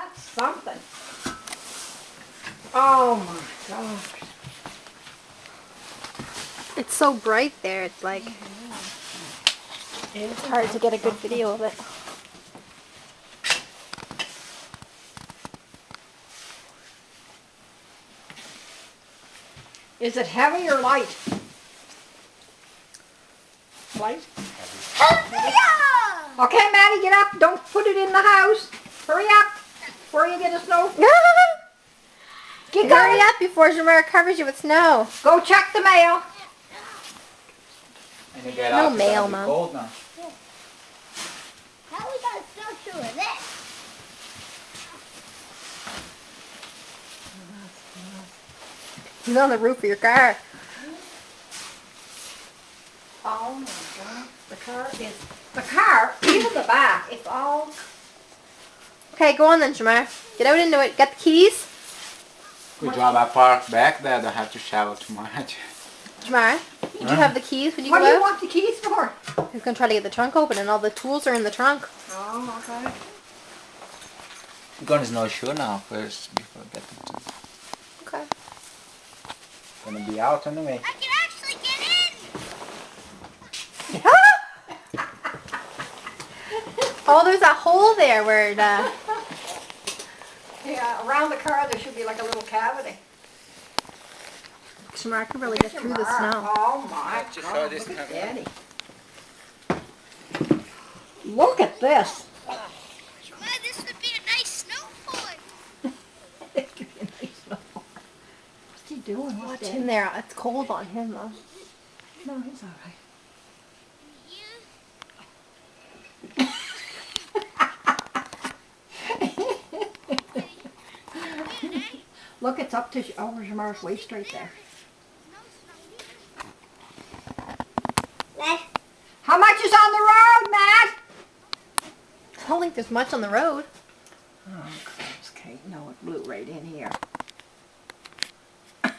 That's something. Oh my gosh. It's so bright there, it's like it's hard to get a good video of it. Is it heavy or light? Light? Okay, Maddie, get up. Don't put it in the house. Hurry up before you get a snow. Get Hurry going. up before Gilmar covers you with snow. Go check the mail. And you get No out, it's mail, gonna be Mom. cold now. How are we gonna snowshoe with this? He's on the roof of your car. Oh my God. The car, even the back, it's all. Okay, go on then, Gilmar. Get out into it. Get the keys. Good job, I parked back there, don't have to shovel too much. Gilmar, did you have the keys when you What go do you out? want the keys for? He's going to try to get the trunk open and all the tools are in the trunk. Oh, okay. We're gonna snowshoe now first, before getting to. Okay. Gonna be out anyway. I can actually get in! Oh, there's a hole there where the... Yeah, around the car there should be like a little cavity. Gilmar can really get through the snow. Oh my Just saw God, this look at coming. Daddy. Look at this. Well, this would be a nice snow fort. What's he doing? Watch him there. It's cold on him, though. No, he's all right. Look, it's up to over Gilmar's waist right there. How much is on the road, Matt? I don't think there's much on the road. Oh, crumbs, Kate. No, it blew right in here.